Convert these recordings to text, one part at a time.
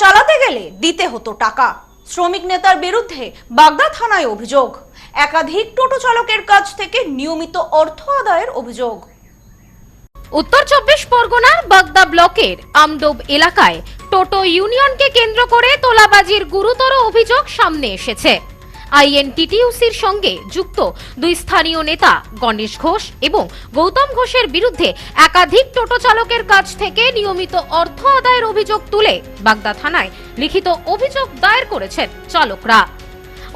চালাতে গেলে দিতে হতো টাকা। শ্রমিক নেতার বিরুদ্ধে বাগদা থানায় অভিযোগ। একাধিক টোটো চালকের কাছ থেকে নিয়মিত অর্থ আদায়ের অভিযোগ। উত্তর 24 পরগনার বাগদা ব্লকের আমডোব এলাকায় টোটো ইউনিয়নকে কেন্দ্র করে তোলাবাজির গুরুতর অভিযোগ সামনে এসেছে। আইএনটিটিইউসির সঙ্গে যুক্ত দুই স্থানীয় নেতা গণেশ ঘোষ এবং গৌতম ঘোষের বিরুদ্ধে একাধিক টোটো চালকের কাছ থেকে নিয়মিত অর্থ আদায়ের অভিযোগ তুলে বাগদা থানায় লিখিত অভিযোগ দায়ের করেছেন চালকরা।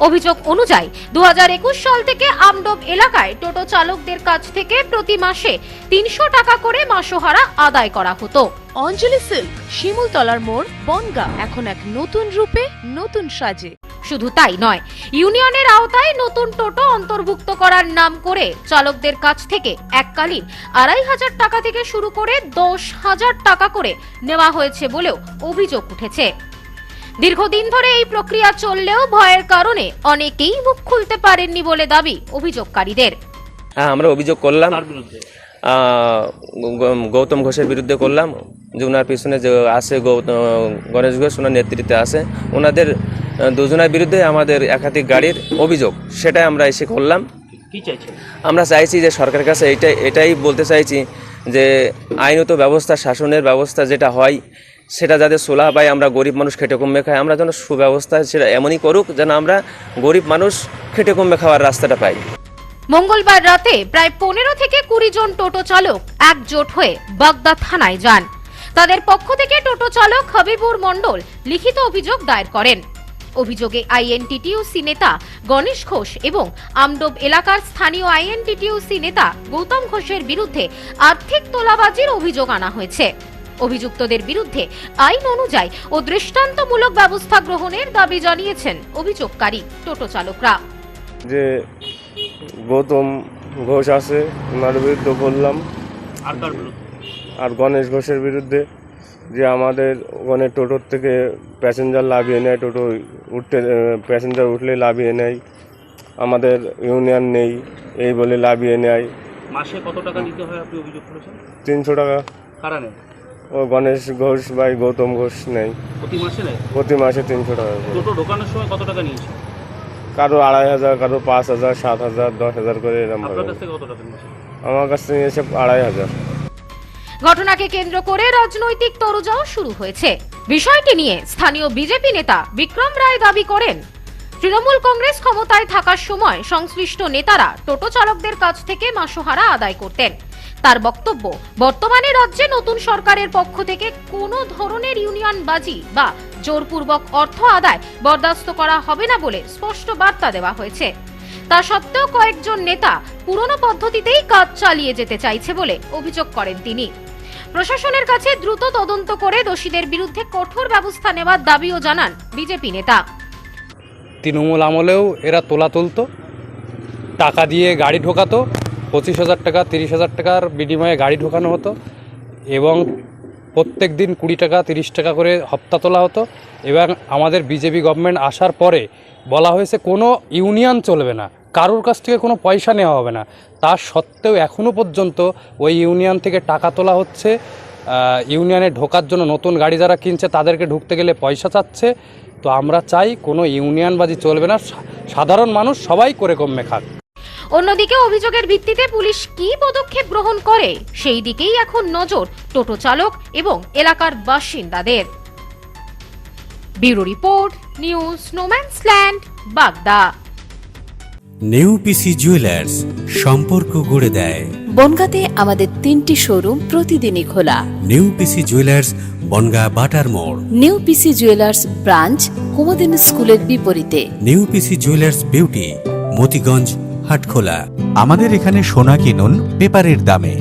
অভিযোগ অনুযায়ী 2021 সাল থেকে আমডোব এলাকায় টোটো চালকদের কাছ থেকে প্রতি মাসে 300 টাকা করে মাসোহারা আদায় করা হতো। অঞ্জলি সিল্ক, শিমুলতলার মোড়, বনগাঁ এখন এক নতুন রূপে, নতুন সাজে। শুধু তাই নয়, ইউনিয়নের আওতায় নতুন টোটো অন্তর্ভুক্ত করার নাম করে চালকদের কাছ থেকে এককালীন 2500 টাকা থেকে শুরু করে 10,000 টাকা করে নেওয়া হয়েছে বলেও অভিযোগ উঠেছে। দীর্ঘদিন ধরে এই প্রক্রিয়া চললেও ভয়ের কারণে অনেকেই মুখ খুলতে পারেননি বলে দাবি অভিযোগকারীদের। হ্যাঁ, আমরা অভিযোগ করলাম গৌতম ঘোষের বিরুদ্ধে করলাম, যে ওনার পিছনে যে আছে গণেশ ঘোষ, ওনার নেতৃত্বে আছে, ওনাদের দুজনের বিরুদ্ধে আমাদের একাধিক গাড়ির অভিযোগ, সেটাই আমরা এসে করলাম। কি চাইছেন? আমরা চাইছি যে সরকারের কাছে এটাই বলতে চাইছি যে আইনত ব্যবস্থা, শাসনের ব্যবস্থা যেটা হয় সেটা যাতে সোলা পাই, আমরা গরিব মানুষ খেটে কমে খাই, আমরা যেন সুব্যবস্থা সেটা এমনই করুক যেন আমরা গরিব মানুষ খেটে কমে খাওয়ার রাস্তাটা পাই। মঙ্গলবার রাতে প্রায় 15 থেকে 20 জন টোটো চালক একজোট হয়ে বাগদা থানায় যান। তাদের পক্ষ থেকে টোটো চালক হাবিবুর মণ্ডল লিখিত অভিযোগ দায়ের করেন। অভিযোগে আইএনটিটিইউসি নেতা গণেশ ঘোষ এবং আমডোব এলাকার স্থানীয় আইএনটিটিইউসি নেতা গৌতম ঘোষের বিরুদ্ধে আর্থিক তোলাবাজির অভিযোগ আনা হয়েছে। অভিযুক্তদের বিরুদ্ধে আইন অনুযায়ী ও দৃষ্টান্তমূলক ব্যবস্থা গ্রহণের দাবি জানিয়েছেন অভিযোগকারী টোটো চালকরা। যে গৌতম ঘোষ আছে, ওনার বিরুদ্ধে বললাম, আর গণেশ ঘোষের বিরুদ্ধে যে আমাদের ওখানে টোটোর থেকে প্যাসেঞ্জার লাভিয়ে নেয়, টোটো প্যাসেঞ্জার উঠলে লাভিয়ে নেয়, আমাদের ইউনিয়ন নেই এই বলে লাভিয়ে নেয়। মাসে কত টাকা দিতে হয় আপনি অভিযোগ করেছেন? 300 টাকা। কারা নেয়? ও গণেশ ঘোষ ভাই, গৌতম ঘোষ নেই। প্রতি মাসে নেয়? প্রতি মাসে 300 টাকা। টোটো ঢোকানোর সময় কত টাকা নিয়েছে? কারো 2500, কারো 5000, 7000, 10,000 করে এরকম। আপনার কাছ থেকে কত টাকা নিয়েছে? আমার কাছ থেকে নিয়েছে 2500। ঘটনাকে কেন্দ্র করে রাজনৈতিক তরজাও শুরু হয়েছে। বিষয়টি নিয়ে স্থানীয় বিজেপি নেতা বিক্রম রায় দাবি করেন, তৃণমূল কংগ্রেস ক্ষমতায় থাকার সময় সংশ্লিষ্ট নেতারা টোটো চালকদের কাছ থেকে মাসোহারা আদায় করতেন। তার বক্তব্য, বর্তমানে রাজ্যে নতুন সরকারের পক্ষ থেকে কোনো ধরনের ইউনিয়নবাজি বা জোরপূর্বক অর্থ আদায় বরদাস্ত করা হবে না বলে স্পষ্ট বার্তা দেওয়া হয়েছে। তা সত্ত্বেও কয়েকজন নেতা পুরনো পদ্ধতিতেই কাজ চালিয়ে যেতে চাইছে বলে অভিযোগ করেন তিনি। প্রশাসনের কাছে দ্রুত তদন্ত করে দোষীদের বিরুদ্ধে কঠোর ব্যবস্থা নেওয়ার দাবিও জানান বিজেপি নেতা। তৃণমূল আমলেও এরা তোলা তুলতো, টাকা দিয়ে গাড়ি ঢোকাতো, 25,000 টাকা 30,000 টাকার বিনিময়ে গাড়ি ঢোকানো হতো এবং প্রত্যেক দিন 20 টাকা 30 টাকা করে হপ্তা তোলা হতো। এবং আমাদের বিজেপি গভর্নমেন্ট আসার পরে বলা হয়েছে কোনো ইউনিয়ন চলবে না, কারোর কাছ থেকে কোনো পয়সা নেওয়া হবে না। তা সত্ত্বেও এখনও পর্যন্ত ওই ইউনিয়ন থেকে টাকা তোলা হচ্ছে। ইউনিয়নে ঢোকার জন্য নতুন গাড়ি যারা কিনছে তাদেরকে ঢুকতে গেলে পয়সা চাচ্ছে। তো আমরা চাই কোনো ইউনিয়নবাজি চলবে না, সাধারণ মানুষ সবাই করে কমে খাক। অন্যদিকে অভিযোগের ভিত্তিতে পুলিশ কি পদক্ষেপ গ্রহণ করে সেই দিকেই এখন নজর টোটো চালক এবং এলাকার বাসিন্দাদের। Bureau report, news no man's land, Bagda. New PC jewellers, সম্পর্ক গড়ে দেয়। বনগাঁতে আমাদের 3টি শোরুম প্রতিদিনই খোলা। New PC jewellers, Bongaon Batar মোড়। New PC jewellers branch, Kumudini স্কুলের বিপরীতে। New PC jewellers beauty, Motiganj, Hatkhola. আমাদের এখানে সোনা কিনুন পেপারের দামে।